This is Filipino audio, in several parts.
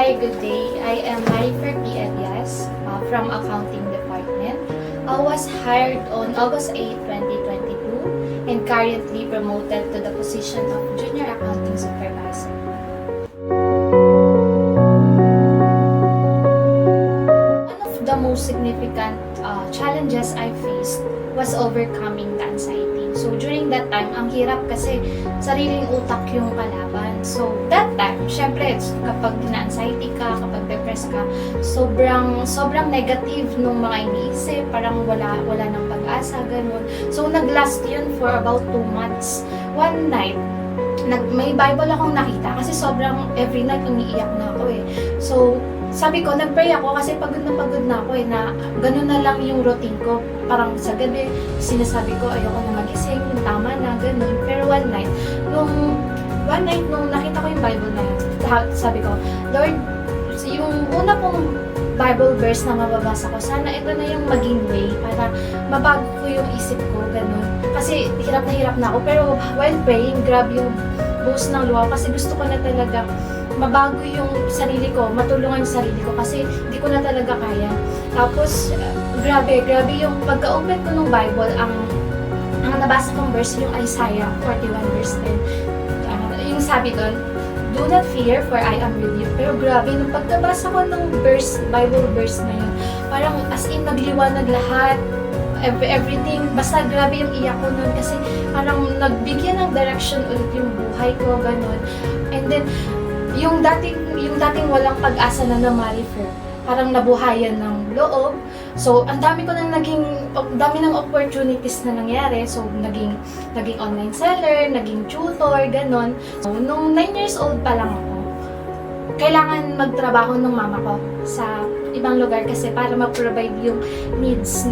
Hi, good day. I am Marifer P. Elias from Accounting Department. I was hired on August 8, 2022 and currently promoted to the position of Junior Accounting Supervisor. One of the most significant challenges I faced was overcoming the anxiety. So during that time, ang hirap kasi sariling utak yung kalaban. So that time, syempre, kapag na-anxiety ka, kapag depressed ka, sobrang negative nung mga iniisip, parang wala nang pag-asa, ganun. So nag-last yun for about 2 months. One night, may Bible akong nakita kasi sobrang every night umiiyak na ako eh. So sabi ko, nag-pray ako kasi pagod na ako eh, na ganun na lang yung routine ko. Parang sa gabi, sinasabi ko, ayoko na magising, tama na, ganun. Pero one night, nung nakita ko yung Bible na yun, sabi ko, Lord, yung una pong Bible verse na mababasa ko, sana ito na yung maging way para mabago ko yung isip ko, ganun. Kasi hirap na ako, pero while praying, grab yung buhos ng luha kasi gusto ko na talaga mabago yung sarili ko, matulungan yung sarili ko kasi hindi ko na talaga kaya. Tapos, grabe yung pagka-open ko ng Bible, ang nabasa kong verse yung Isaiah 41 verse 10. Yung sabi doon, do not fear for I am with you. Pero grabe, nung pagkabasa ko ng Bible verse na yun, parang as in nagliwanag lahat, everything, basta grabe yung iyak ko nun kasi parang nagbigyan ng direction ulit yung buhay ko, ganun. And then, yung dating walang pag-asa na Marifer, parang nabuhayan ng loob. So, ang dami ng opportunities na nangyari. So, naging online seller, naging tutor, ganon. So, nung 9 years old pa lang ako, kailangan magtrabaho ng mama ko sa ibang lugar kasi para ma-provide yung needs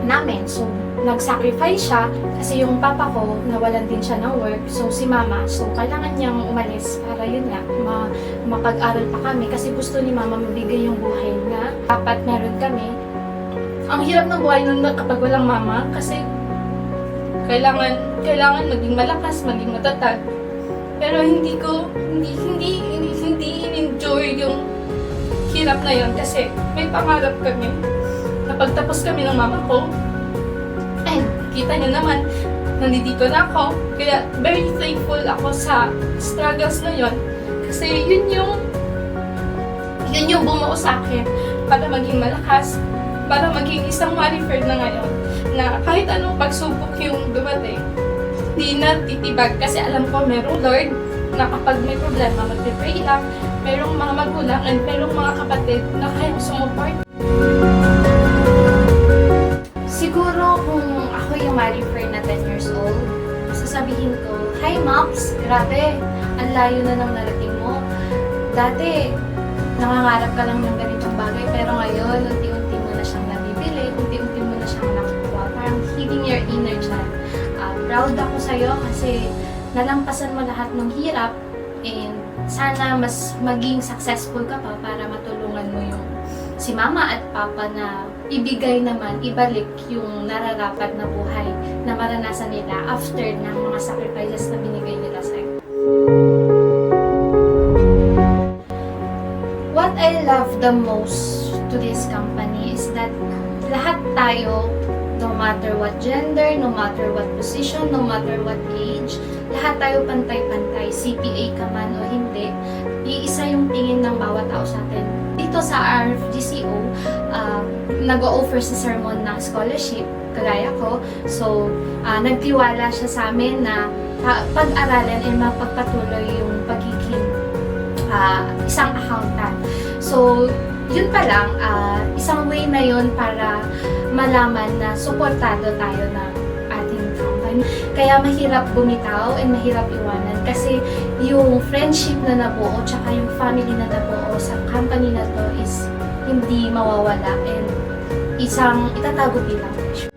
namin. So, nag-sacrifice siya kasi yung papa ko nawalan din siya ng work. So, si mama, kailangan niyang umalis para yun nga, mapag-aral pa kami kasi gusto ni mama mabigay yung buhay na dapat meron kami. Ang hirap ng buhay nun kapag walang mama kasi kailangan maging malakas, maging matatag. Pero hindi in-enjoy yung hirap na yun kasi may pangarap kami. Napagtapos kami ng mama ko, and kita niyo naman, nandito na ako. Kaya very thankful ako sa struggles na yon. Kasi yun yung bumuo sa akin para maging malakas, para maging isang Marifer na ngayon. Na kahit anong pagsubok yung dumating, di na titibag. Kasi alam ko merong Lord na kapag may problema, mag-pray lang. Merong mga magulang and merong mga kapatid na kayang sumuport. Siguro kung ako yung Marifer na 10 years old, sasabihin ko, hi Mops, grabe, ang layo na ng narating mo. Dati, nangangarap ka lang ng ganitong bagay, pero ngayon, unti-unti mo na siyang nabibili, unti-unti mo na siyang nakukuha. Parang hitting your inner child. Proud ako sa'yo kasi nalampasan mo lahat ng hirap and sana mas maging successful ka pa para matulungan mo yung si mama at papa na ibalik yung nararapat na buhay na maranasan nila after ng mga sacrifices na binigay nila sa'yo. What I love the most to this company is that lahat tayo, no matter what gender, no matter what position, no matter what age, lahat tayo pantay-pantay, CPA ka man o hindi, iisa yung tingin ng bawat tao sa atin. Dito sa RFGCO, nag-o-offer sa sermon ng scholarship, kagaya ko. So, nagtiwala siya sa amin na pag-aralan ay mapagpatuloy yung pagiging isang accountant. So, yun pa lang, isang way na yun para malaman na suportado tayo ng ating company. Kaya mahirap bumitaw and mahirap iwanan kasi yung friendship na nabuo tsaka yung family na nabuo sa company na to is hindi mawawala and isang itatago bilang treasure.